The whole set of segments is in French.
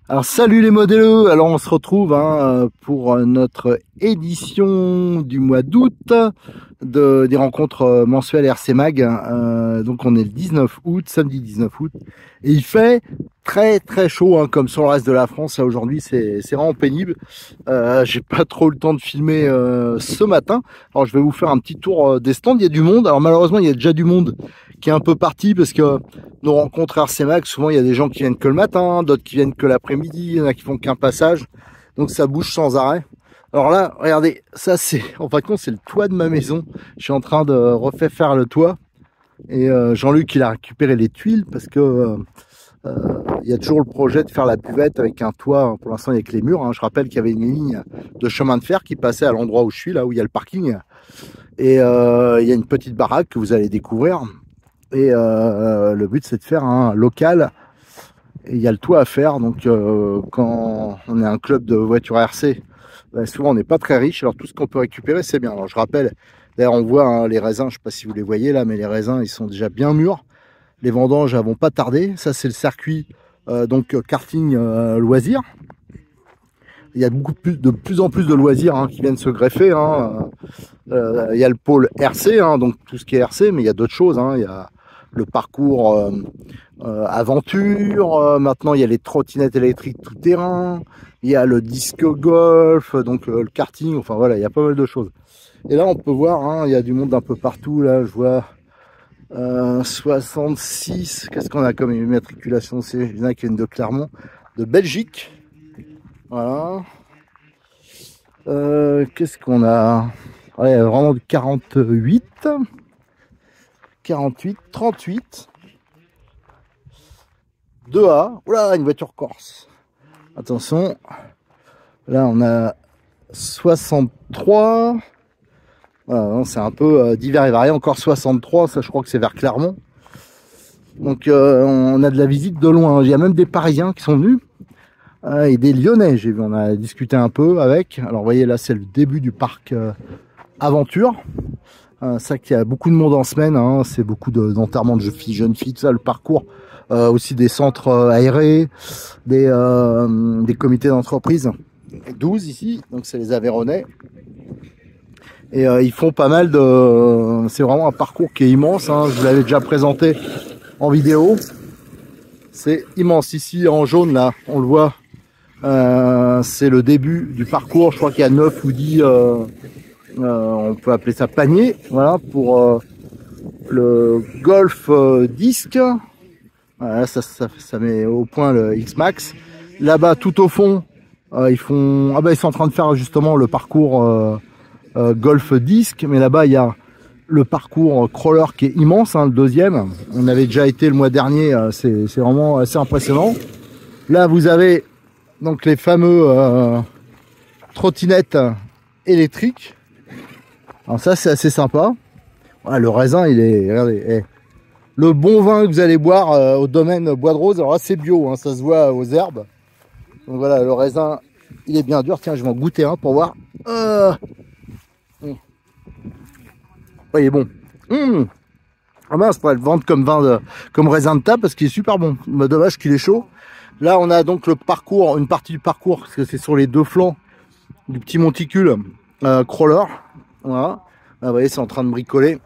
Alors salut les modèles, alors on se retrouve pour notre édition du mois d'août des rencontres mensuelles RC Mag. Donc on est le 19 août, samedi 19 août, et il fait très chaud comme sur le reste de la France. Là aujourd'hui c'est vraiment pénible. J'ai pas trop le temps de filmer ce matin. Alors je vais vous faire un petit tour des stands. Il y a du monde, alors malheureusement il y a déjà du monde qui est un peu parti parce que nos rencontres RC Mag, souvent il y a des gens qui viennent que le matin, d'autres qui viennent que l'après-midi, il y en a qui font qu'un passage, donc ça bouge sans arrêt. Alors là, regardez, ça c'est, en fin de compte, c'est le toit de ma maison. Je suis en train de refaire faire le toit et Jean-Luc il a récupéré les tuiles parce que il y a toujours le projet de faire la buvette avec un toit. Pour l'instant il n'y a que les murs. Je rappelle qu'il y avait une ligne de chemin de fer qui passait à l'endroit où je suis, là où il y a le parking, et il y a une petite baraque que vous allez découvrir. Et le but c'est de faire un local, et il y a le toit à faire. Donc quand on est un club de voitures RC, souvent on n'est pas très riche, alors tout ce qu'on peut récupérer c'est bien. Alors je rappelle, d'ailleurs on voit les raisins, je sais pas si vous les voyez là, mais les raisins ils sont déjà bien mûrs, les vendanges elles vont pas tarder. Ça c'est le circuit donc karting loisirs. Il y a de plus en plus de loisirs qui viennent se greffer. Il y a le pôle RC, donc tout ce qui est RC, mais il y a d'autres choses. Il y a le parcours aventure, maintenant il y a les trottinettes électriques tout terrain, il y a le disque golf, donc le karting, enfin voilà, il y a pas mal de choses. Et là on peut voir, il y a du monde un peu partout. Là je vois 66, qu'est-ce qu'on a comme immatriculation? C'est il y en a qui viennent de Clermont, de Belgique, voilà. Qu'est-ce qu'on a? Ouais, vraiment de 48, 38. 2A, oula, une voiture corse. Attention, là on a 63. Voilà, c'est un peu divers et varié. Encore 63, ça je crois que c'est vers Clermont. Donc on a de la visite de loin. Il y a même des Parisiens qui sont venus et des Lyonnais. J'ai vu, on a discuté un peu avec. Alors vous voyez là, c'est le début du parc Aventure. Ça qu'il y a beaucoup de monde en semaine. C'est beaucoup d'enterrements de jeunes filles, tout ça, le parcours. Aussi des centres aérés, des comités d'entreprise, 12 ici, donc c'est les Aveyronnais. Et ils font pas mal de... C'est vraiment un parcours qui est immense, je vous l'avais déjà présenté en vidéo. C'est immense, ici en jaune là, on le voit, c'est le début du parcours. Je crois qu'il y a 9 ou 10, on peut appeler ça panier, voilà, pour le golf disque. Voilà, ça met au point le X-Max. Là-bas, tout au fond, ils sont en train de faire justement le parcours golf disque. Mais là-bas, il y a le parcours crawler qui est immense, le deuxième. On avait déjà été le mois dernier, c'est vraiment assez impressionnant. Là, vous avez donc les fameux trottinettes électriques. Alors ça, c'est assez sympa. Voilà, le raisin, il est... Regardez, le bon vin que vous allez boire au domaine Bois de Rose, alors là c'est bio, ça se voit aux herbes. Donc voilà, le raisin, il est bien dur. Tiens, je vais en goûter un pour voir. Ouais, il est bon. Ah ben, je pourrais le vendre comme comme raisin de table parce qu'il est super bon. Mais dommage qu'il est chaud. Là, on a donc le parcours, une partie du parcours, parce que c'est sur les deux flancs du petit monticule crawler. Voilà. Là, vous voyez, c'est en train de bricoler.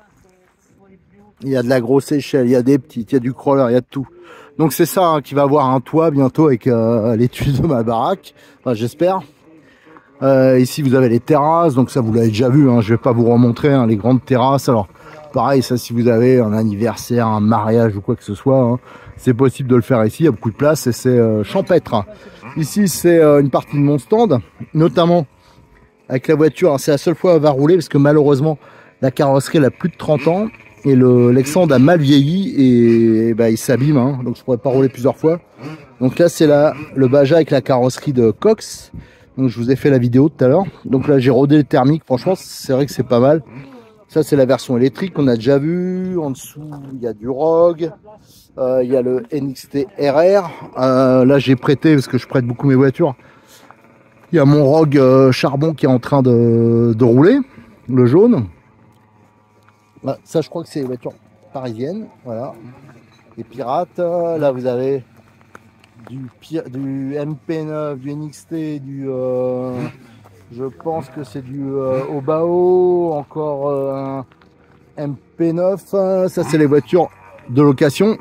Il y a de la grosse échelle, il y a des petites, il y a du crawler, il y a de tout. Donc c'est ça qui va avoir un toit bientôt avec les tuiles de ma baraque, enfin, j'espère. Ici vous avez les terrasses, donc ça vous l'avez déjà vu, je vais pas vous remontrer les grandes terrasses. Alors pareil, ça si vous avez un anniversaire, un mariage ou quoi que ce soit, c'est possible de le faire ici, il y a beaucoup de place et c'est champêtre. Ici c'est une partie de mon stand, notamment avec la voiture. C'est la seule fois elle va rouler parce que malheureusement la carrosserie elle a plus de 30 ans. Et l'Alexandre a mal vieilli et il s'abîme, donc je pourrais pas rouler plusieurs fois. Donc là c'est le Baja avec la carrosserie de Cox. Donc je vous ai fait la vidéo tout à l'heure. Donc là j'ai rodé le thermique, franchement c'est vrai que c'est pas mal. Ça c'est la version électrique qu'on a déjà vu. En dessous il y a du Rogue, il y a le NXT RR. Là j'ai prêté, parce que je prête beaucoup mes voitures. Il y a mon Rogue charbon qui est en train de rouler, le jaune. Là, ça je crois que c'est les voitures parisiennes, voilà. Les pirates, là vous avez du MP9, du NXT, je pense que c'est du Obao, encore un MP9, ça c'est les voitures de location,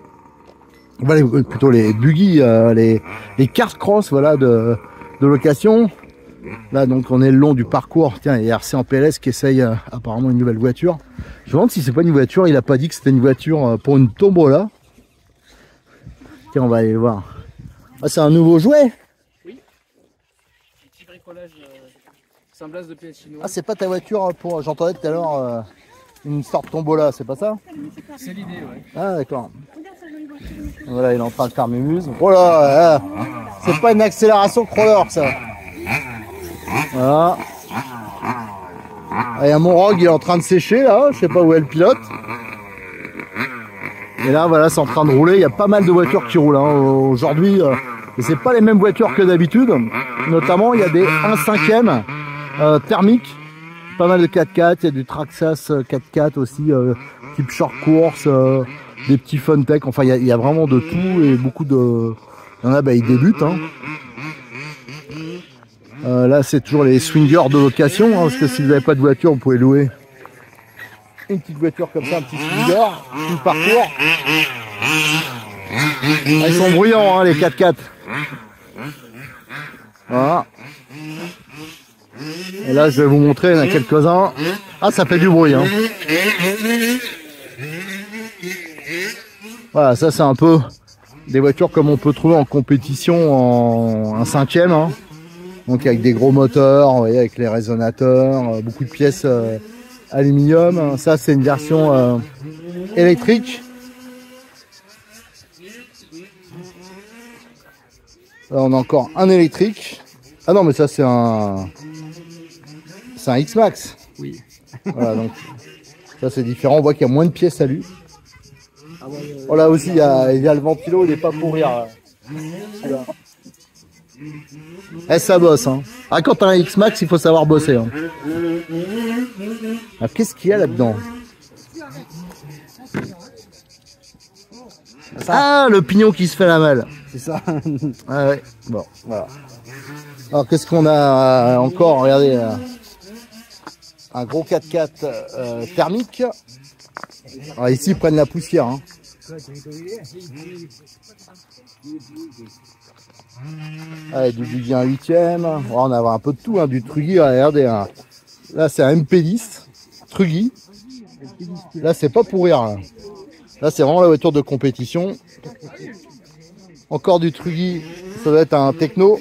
voilà, plutôt les buggy, les cars cross, voilà, de location. Là donc on est le long du parcours. Tiens, il y a RC en PLS qui essaye apparemment une nouvelle voiture. Je me demande si c'est pas une voiture, il a pas dit que c'était une voiture pour une tombola. Tiens, on va aller voir. Ah, c'est un nouveau jouet? Oui. Petit bricolage semblance de pièces chinoises. Ah, c'est pas ta voiture pour. J'entendais tout à l'heure une sorte de tombola, c'est pas ça? C'est l'idée, ouais. Ah, d'accord. Voilà, il est en train de faire mémuse. Oh là, c'est pas une accélération crawler, ça. Voilà. Il y a mon Rogue, il est en train de sécher là, je sais pas où est le pilote. Et là voilà, c'est en train de rouler, il y a pas mal de voitures qui roulent hein. Aujourd'hui. Et c'est pas les mêmes voitures que d'habitude. Notamment il y a des 1/5e thermiques. Pas mal de 4x4, il y a du Traxxas 4x4 aussi, type short course, des petits Funtech, enfin il y a vraiment de tout et beaucoup de. Il y en a, bah, ils débutent hein. Là c'est toujours les swingers de location hein, parce que si vous n'avez pas de voiture vous pouvez louer une petite voiture comme ça, un petit swinger, tout le parcours. Ah, ils sont bruyants hein, les 4x4. Voilà. Et là je vais vous montrer, il y en a quelques-uns. Ah, ça fait du bruit hein. Voilà, ça c'est un peu des voitures comme on peut trouver en compétition en 1/5e hein. Donc avec des gros moteurs, vous voyez, avec les résonateurs, beaucoup de pièces aluminium. Ça c'est une version électrique. Là on a encore un électrique. Ah non mais ça c'est un X-Max. Oui. Voilà, donc ça c'est différent, on voit qu'il y a moins de pièces alu. Oh là aussi il y a le ventilo, il n'est pas pour rire. Eh, ça bosse hein. Ah, quand t'as un X-Max il faut savoir bosser hein. Ah, qu'est-ce qu'il y a là-dedans? Ah, le pignon qui se fait la malle. C'est ça. Ah ouais. Bon, voilà. Alors qu'est-ce qu'on a encore? Regardez, un gros 4x4 thermique. Alors ici ils prennent la poussière hein. Allez, du buggy 1/8e. Oh, on a un peu de tout hein, du Truggy. Regardez hein. Là c'est un MP10 Truggy. Là c'est pas pour rire hein. Là c'est vraiment la voiture de compétition. Encore du Truggy, ça doit être un techno.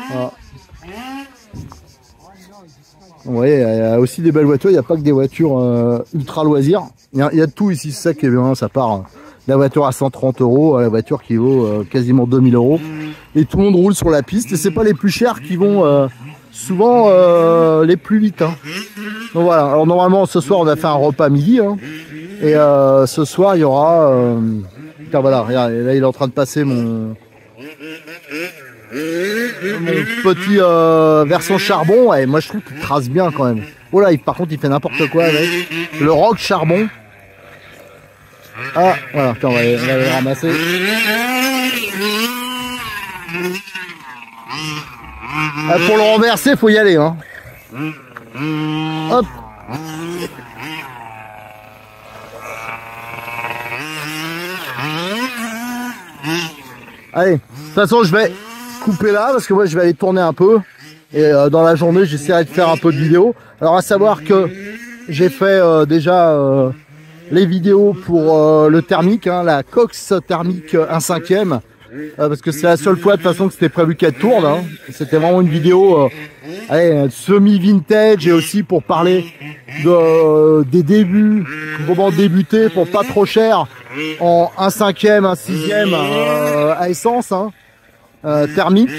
Voilà. Vous voyez, il y a aussi des belles voitures, il n'y a pas que des voitures ultra loisirs. Il y a de tout ici, c'est ça qui est bien, ça part de la voiture à 130 € à la voiture qui vaut quasiment 2000 €. Et tout le monde roule sur la piste, et c'est pas les plus chers qui vont souvent les plus vite. Hein. Donc voilà, alors normalement ce soir on a fait un repas midi, hein, et ce soir il y aura... Putain, voilà, regarde, là il est en train de passer mon petit version charbon, et moi je trouve qu'il trace bien quand même. Oh là, par contre il fait n'importe quoi avec le Rogue charbon. Ah voilà, on va le ramasser. Ah, pour le renverser faut y aller hein. Hop. Allez, de toute façon je vais couper là parce que moi je vais aller tourner un peu et dans la journée j'essaierai de faire un peu de vidéos. Alors à savoir que j'ai fait déjà les vidéos pour le thermique, hein, la Cox thermique 1/5e, parce que c'est la seule fois de toute façon que c'était prévu qu'elle tourne. Hein. C'était vraiment une vidéo semi-vintage et aussi pour parler des débuts, comment débuter pour pas trop cher en 1/5e, 1/6e à essence. Hein. thermique.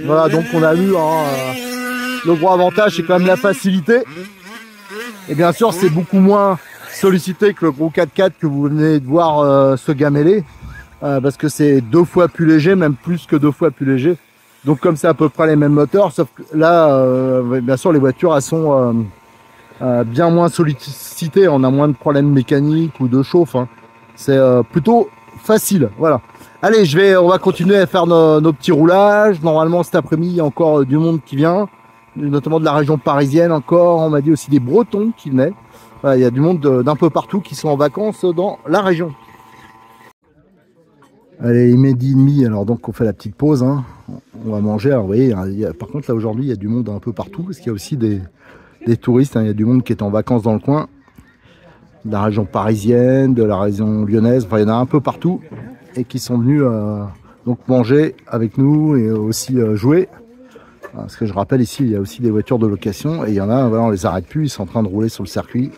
Voilà, donc on a vu le gros avantage, c'est quand même la facilité. Et bien sûr, c'est beaucoup moins sollicité que le gros 4x4 que vous venez de voir se gameler. Parce que c'est 2 fois plus léger, même plus que 2 fois plus léger. Donc comme c'est à peu près les mêmes moteurs, sauf que là, bien sûr, les voitures, elles sont bien moins sollicitées. On a moins de problèmes mécaniques ou de chauffe. Hein. C'est plutôt facile, voilà. Allez, on va continuer à faire nos petits roulages. Normalement, cet après-midi, il y a encore du monde qui vient, notamment de la région parisienne encore. On m'a dit aussi des Bretons qui venaient. Voilà, il y a du monde d'un peu partout qui sont en vacances dans la région. Allez, il est midi et demi, alors donc on fait la petite pause. Hein. On va manger. Alors, vous voyez, par contre, là aujourd'hui, il y a du monde un peu partout, parce qu'il y a aussi des touristes. Hein. Il y a du monde qui est en vacances dans le coin, de la région parisienne, de la région lyonnaise. Enfin, il y en a un peu partout et qui sont venus donc manger avec nous et aussi jouer. Parce que je rappelle, ici, il y a aussi des voitures de location et il y en a, voilà, on les arrête plus, ils sont en train de rouler sur le circuit.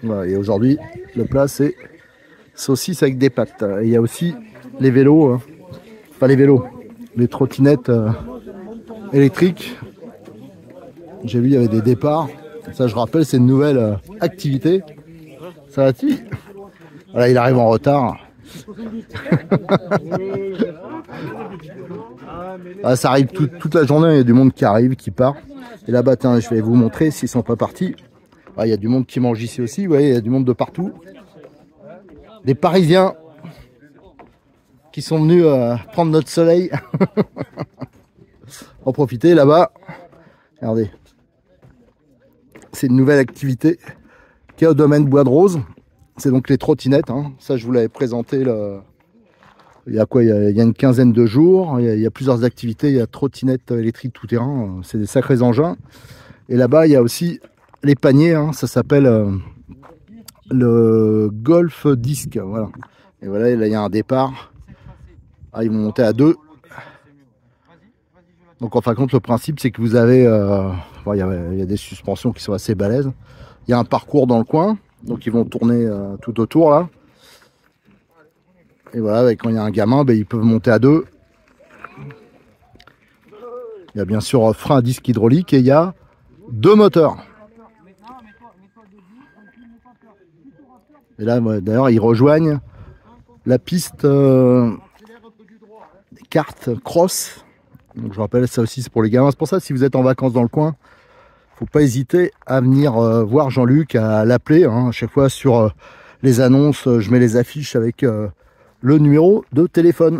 Voilà, et aujourd'hui, le plat, c'est saucisse avec des pâtes. Et il y a aussi les vélos, hein. Pas les vélos, les trottinettes électriques. J'ai vu, il y avait des départs. Ça, je rappelle, c'est une nouvelle activité. Ça va-t-il? Voilà, il arrive en retard. Ah, ça arrive toute la journée, il y a du monde qui arrive, qui part. Et là-bas, je vais vous montrer s'ils sont pas partis. Ah, il y a du monde qui mange ici aussi, vous voyez, il y a du monde de partout. Des Parisiens qui sont venus prendre notre soleil. En profiter là-bas. Regardez. C'est une nouvelle activité qui est au domaine Bois de Rose. C'est donc les trottinettes. Hein. Ça, je vous l'avais présenté il y a quoi? Il y a une quinzaine de jours. Il y a plusieurs activités. Il y a trottinettes électriques tout terrain. C'est des sacrés engins. Et là-bas, il y a aussi les paniers. Hein. Ça s'appelle le Golf Disc. Voilà. Et voilà, là, il y a un départ. Ah, ils vont monter à 2. Donc, en fin de compte, le principe, c'est que vous avez... il y a des suspensions qui sont assez balèzes. Il y a un parcours dans le coin. Donc, ils vont tourner tout autour, là. Et voilà, quand il y a un gamin, ils peuvent monter à 2. Il y a bien sûr frein à disque hydraulique et il y a 2 moteurs. Et là, d'ailleurs, ils rejoignent la piste des cartes cross. Donc, je rappelle, ça aussi, c'est pour les gamins. C'est pour ça, si vous êtes en vacances dans le coin, faut pas hésiter à venir voir Jean-Luc, à l'appeler. Hein. À chaque fois, sur les annonces, je mets les affiches avec le numéro de téléphone.